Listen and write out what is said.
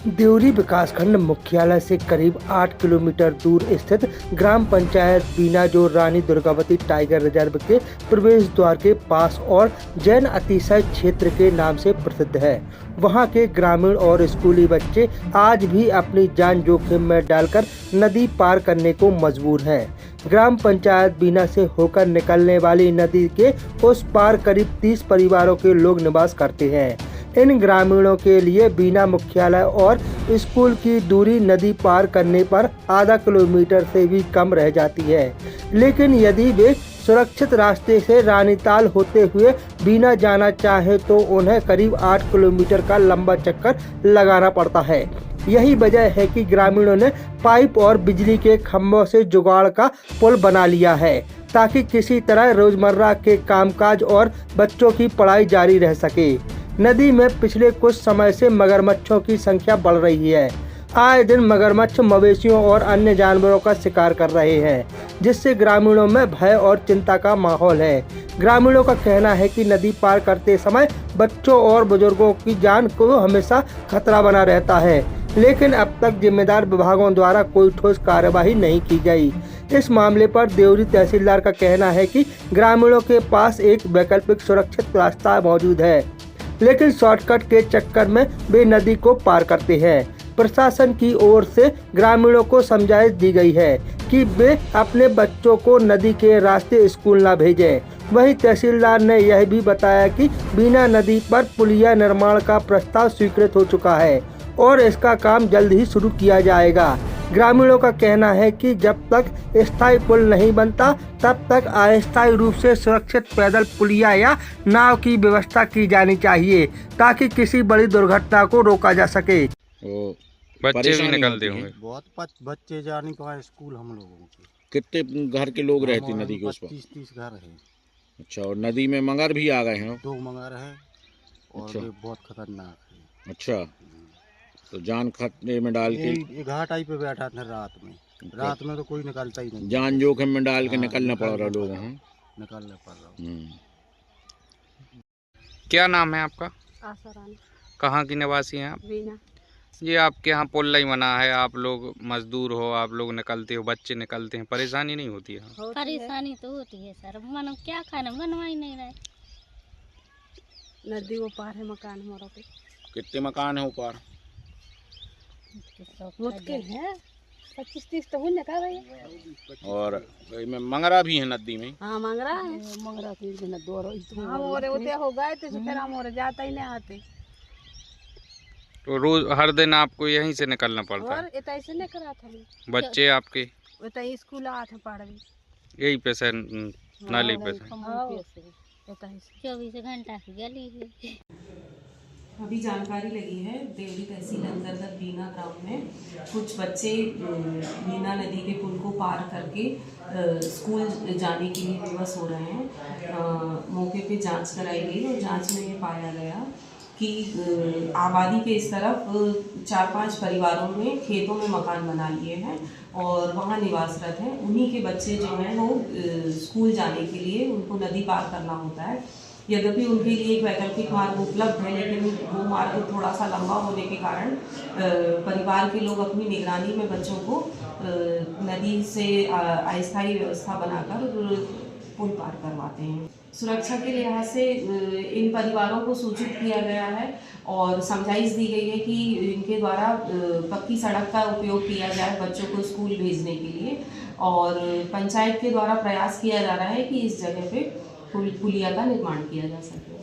देवरी विकासखंड मुख्यालय से करीब 8 किलोमीटर दूर स्थित ग्राम पंचायत बीना, जो रानी दुर्गावती टाइगर रिजर्व के प्रवेश द्वार के पास और जैन अतिशय क्षेत्र के नाम से प्रसिद्ध है, वहां के ग्रामीण और स्कूली बच्चे आज भी अपनी जान जोखिम में डालकर नदी पार करने को मजबूर हैं। ग्राम पंचायत बीना से होकर निकलने वाली नदी के उस पार करीब 30 परिवारों के लोग निवास करते हैं। इन ग्रामीणों के लिए बीना मुख्यालय और स्कूल की दूरी नदी पार करने पर आधा किलोमीटर से भी कम रह जाती है, लेकिन यदि वे सुरक्षित रास्ते से रानीताल होते हुए बीना जाना चाहे तो उन्हें करीब 8 किलोमीटर का लंबा चक्कर लगाना पड़ता है। यही वजह है कि ग्रामीणों ने पाइप और बिजली के खंभों से जुगाड़ का पुल बना लिया है, ताकि किसी तरह रोजमर्रा के कामकाज और बच्चों की पढ़ाई जारी रह सके। नदी में पिछले कुछ समय से मगरमच्छों की संख्या बढ़ रही है। आए दिन मगरमच्छ मवेशियों और अन्य जानवरों का शिकार कर रहे हैं, जिससे ग्रामीणों में भय और चिंता का माहौल है। ग्रामीणों का कहना है कि नदी पार करते समय बच्चों और बुजुर्गों की जान को हमेशा खतरा बना रहता है, लेकिन अब तक जिम्मेदार विभागों द्वारा कोई ठोस कार्यवाही नहीं की गई। इस मामले पर देवरी तहसीलदार का कहना है कि ग्रामीणों के पास एक वैकल्पिक सुरक्षित रास्ता मौजूद है, लेकिन शॉर्टकट के चक्कर में वे नदी को पार करते हैं। प्रशासन की ओर से ग्रामीणों को समझाइश दी गई है कि वे अपने बच्चों को नदी के रास्ते स्कूल न भेजें। वहीं तहसीलदार ने यह भी बताया कि बीना नदी पर पुलिया निर्माण का प्रस्ताव स्वीकृत हो चुका है और इसका काम जल्द ही शुरू किया जाएगा। ग्रामीणों का कहना है कि जब तक स्थायी पुल नहीं बनता तब तक अस्थायी रूप से सुरक्षित पैदल पुलिया या नाव की व्यवस्था की जानी चाहिए, ताकि किसी बड़ी दुर्घटना को रोका जा सके। बच्चे भी निकलते होंगे बहुत बच्चे जाने को स्कूल हम लोगों के। कितने घर के लोग रहते नदी के उस पर? 30 घर है। अच्छा, और नदी में मगर भी आ गए हैं? 2 मगर है और अच्छा। वे बहुत खतरनाक है। अच्छा, तो जान खतरे में डाल के घाट आई पे बैठा था रात में तो कोई निकलता ही नहीं। जान जोखिम में डाल के निकलना पड़ रहा लोगों को। निकलना पड़ रहा। क्या नाम है आपका? आशा रानी। कहाँ की निवासी हैं आप? बीना। जी, आपके यहाँ पुल नहीं बना है, आप लोग मजदूर हो, आप लोग निकलते हो, बच्चे निकलते हैं, परेशानी नहीं होती है? परेशानी तो होती है सर, मन क्या खाना बनवा ही नहीं रहे। नदी वो पार है मकान हमारा पे। कितने मकान है ऊपर? मुश्किल है 25-30 तो हुई का भाई। और में मंगरा भी है नदी में? हाँ मंगरा है, मंगरा के दिन दो हम और होते हो गए थे, फिर हम और जाता ही नहीं आते। तो रोज हर दिन आपको यहीं से निकलना पड़ता है? और इतना ऐसे नहीं करा था बच्चे आपके इतना स्कूल आ था पढ़ भी यही पे से नाली पे से? 24 घंटा की गली है। अभी जानकारी लगी है देवरी तहसील अंतर्गत बीना ग्राम में कुछ बच्चे बीना नदी के पुल को पार करके स्कूल जाने के लिए विवश हो रहे हैं। मौके पे जांच कराई गई और जांच में ये पाया गया कि आबादी के इस तरफ 4-5 परिवारों ने खेतों में मकान बना लिए हैं और वहाँ निवासरत हैं। उन्हीं के बच्चे जो हैं वो स्कूल जाने के लिए उनको नदी पार करना होता है। यद्यपि उनके लिए एक वैकल्पिक मार्ग उपलब्ध है, लेकिन वो मार्ग थोड़ा सा लंबा होने के कारण परिवार के लोग अपनी निगरानी में बच्चों को नदी से अस्थायी व्यवस्था बनाकर पुल पार करवाते हैं। सुरक्षा के लिहाज से इन परिवारों को सूचित किया गया है और समझाइश दी गई है कि इनके द्वारा पक्की सड़क का उपयोग किया जाए बच्चों को स्कूल भेजने के लिए, और पंचायत के द्वारा प्रयास किया जा रहा है कि इस जगह पे पुलिया का निर्माण किया जा सके।